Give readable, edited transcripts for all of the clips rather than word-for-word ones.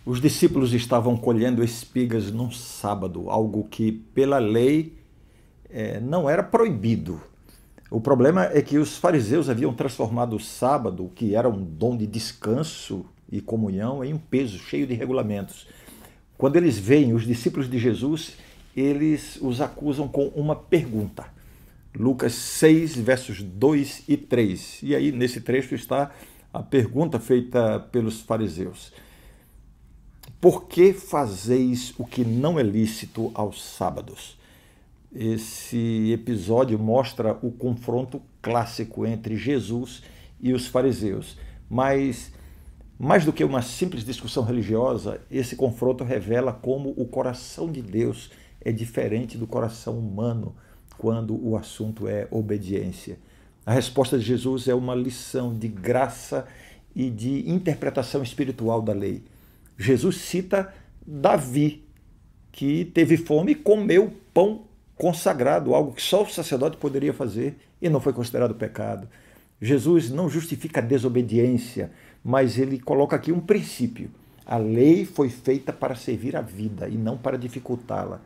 Os discípulos estavam colhendo espigas num sábado, algo que pela lei não era proibido. O problema é que os fariseus haviam transformado o sábado, que era um dom de descanso e comunhão, em um peso cheio de regulamentos. Quando eles veem os discípulos de Jesus, eles os acusam com uma pergunta. Lucas 6, versos 2 e 3. E aí, nesse trecho, está a pergunta feita pelos fariseus. Por que fazeis o que não é lícito aos sábados? Esse episódio mostra o confronto clássico entre Jesus e os fariseus. Mas, mais do que uma simples discussão religiosa, esse confronto revela como o coração de Deus é diferente do coração humano quando o assunto é obediência. A resposta de Jesus é uma lição de graça e de interpretação espiritual da lei. Jesus cita Davi, que teve fome e comeu pão consagrado, algo que só o sacerdote poderia fazer e não foi considerado pecado. Jesus não justifica a desobediência, mas ele coloca aqui um princípio. A lei foi feita para servir a vida e não para dificultá-la.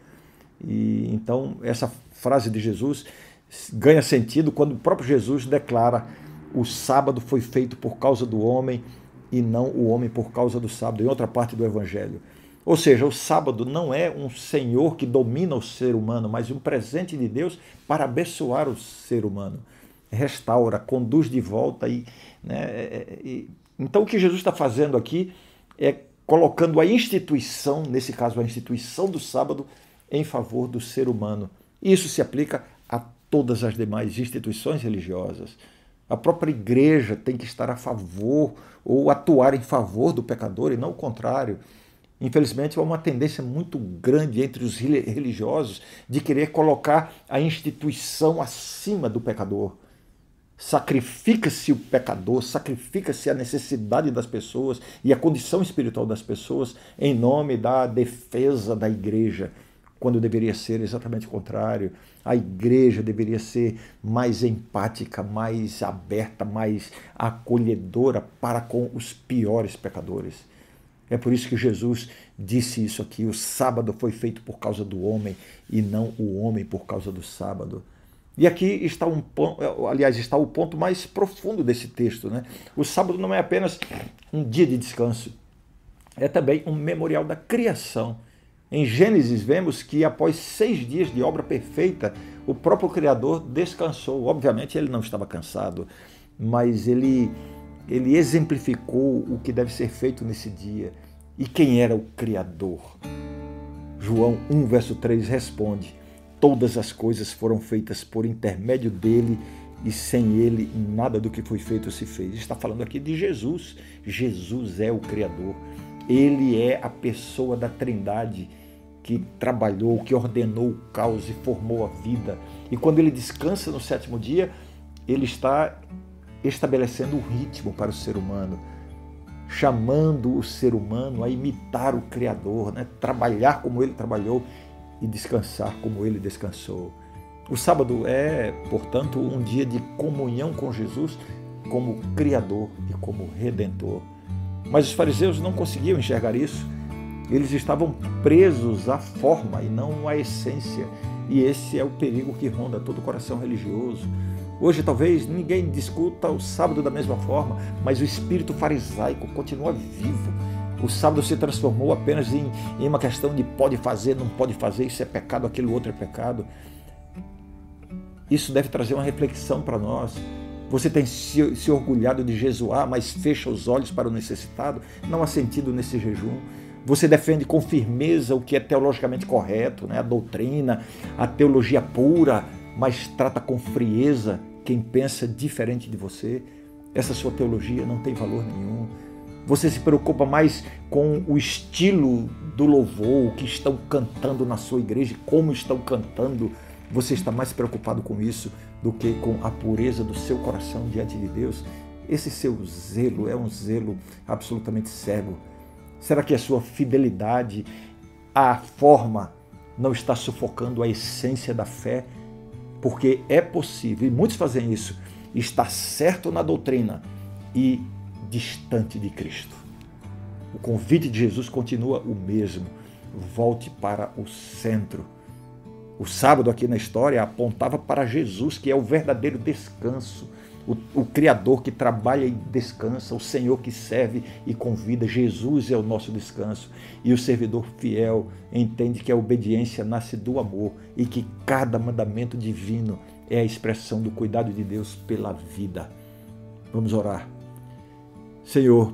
E então essa frase de Jesus ganha sentido quando o próprio Jesus declara: o sábado foi feito por causa do homem e não o homem por causa do sábado, em outra parte do Evangelho. Ou seja, o sábado não é um senhor que domina o ser humano, mas um presente de Deus para abençoar o ser humano. Restaura, conduz de volta. Então o que Jesus está fazendo aqui é colocando a instituição, nesse caso a instituição do sábado, em favor do ser humano. Isso se aplica a todas as demais instituições religiosas. A própria igreja tem que estar a favor ou atuar em favor do pecador e não o contrário. Infelizmente, há uma tendência muito grande entre os religiosos de querer colocar a instituição acima do pecador. Sacrifica-se o pecador, sacrifica-se a necessidade das pessoas e a condição espiritual das pessoas em nome da defesa da igreja, quando deveria ser exatamente o contrário. A igreja deveria ser mais empática, mais aberta, mais acolhedora para com os piores pecadores. É por isso que Jesus disse isso aqui: o sábado foi feito por causa do homem e não o homem por causa do sábado. E aqui está está o ponto mais profundo desse texto, né? O sábado não é apenas um dia de descanso, é também um memorial da criação. Em Gênesis vemos que após 6 dias de obra perfeita, o próprio Criador descansou. Obviamente ele não estava cansado, mas ele exemplificou o que deve ser feito nesse dia. E quem era o Criador? João 1, verso 3 responde: todas as coisas foram feitas por intermédio dele e sem ele nada do que foi feito se fez. Está falando aqui de Jesus. Jesus é o Criador. Ele é a pessoa da Trindade que trabalhou, que ordenou o caos e formou a vida. E quando ele descansa no 7º dia, ele está estabelecendo um ritmo para o ser humano, chamando o ser humano a imitar o Criador, né? Trabalhar como ele trabalhou e descansar como ele descansou. O sábado é, portanto, um dia de comunhão com Jesus como Criador e como Redentor. Mas os fariseus não conseguiam enxergar isso. Eles estavam presos à forma e não à essência. E esse é o perigo que ronda todo o coração religioso. Hoje talvez ninguém discuta o sábado da mesma forma, mas o espírito farisaico continua vivo. O sábado se transformou apenas em uma questão de pode fazer, não pode fazer, isso é pecado, aquilo outro é pecado. Isso deve trazer uma reflexão para nós. Você tem se orgulhado de jejuar, mas fecha os olhos para o necessitado? Não há sentido nesse jejum. Você defende com firmeza o que é teologicamente correto, né? A doutrina, a teologia pura, mas trata com frieza quem pensa diferente de você. Essa sua teologia não tem valor nenhum. Você se preocupa mais com o estilo do louvor, o que estão cantando na sua igreja, como estão cantando. Você está mais preocupado com isso do que com a pureza do seu coração diante de Deus. Esse seu zelo é um zelo absolutamente cego. Será que a sua fidelidade à forma não está sufocando a essência da fé? Porque é possível, e muitos fazem isso, estar certo na doutrina e distante de Cristo. O convite de Jesus continua o mesmo. Volte para o centro. O sábado aqui na história apontava para Jesus, que é o verdadeiro descanso. O Criador que trabalha e descansa, o Senhor que serve e convida. Jesus é o nosso descanso. E o servidor fiel entende que a obediência nasce do amor e que cada mandamento divino é a expressão do cuidado de Deus pela vida. Vamos orar. Senhor,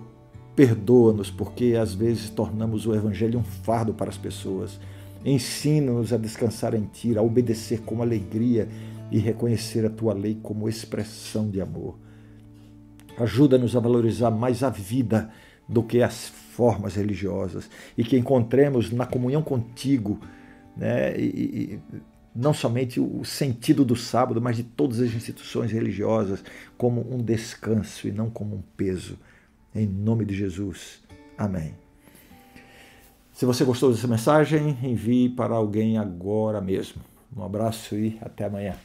perdoa-nos porque às vezes tornamos o Evangelho um fardo para as pessoas. Ensina-nos a descansar em Ti, a obedecer com alegria e reconhecer a Tua lei como expressão de amor. Ajuda-nos a valorizar mais a vida do que as formas religiosas e que encontremos na comunhão contigo, né, não somente o sentido do sábado, mas de todas as instituições religiosas como um descanso e não como um peso. Em nome de Jesus. Amém. Se você gostou dessa mensagem, envie para alguém agora mesmo. Um abraço e até amanhã.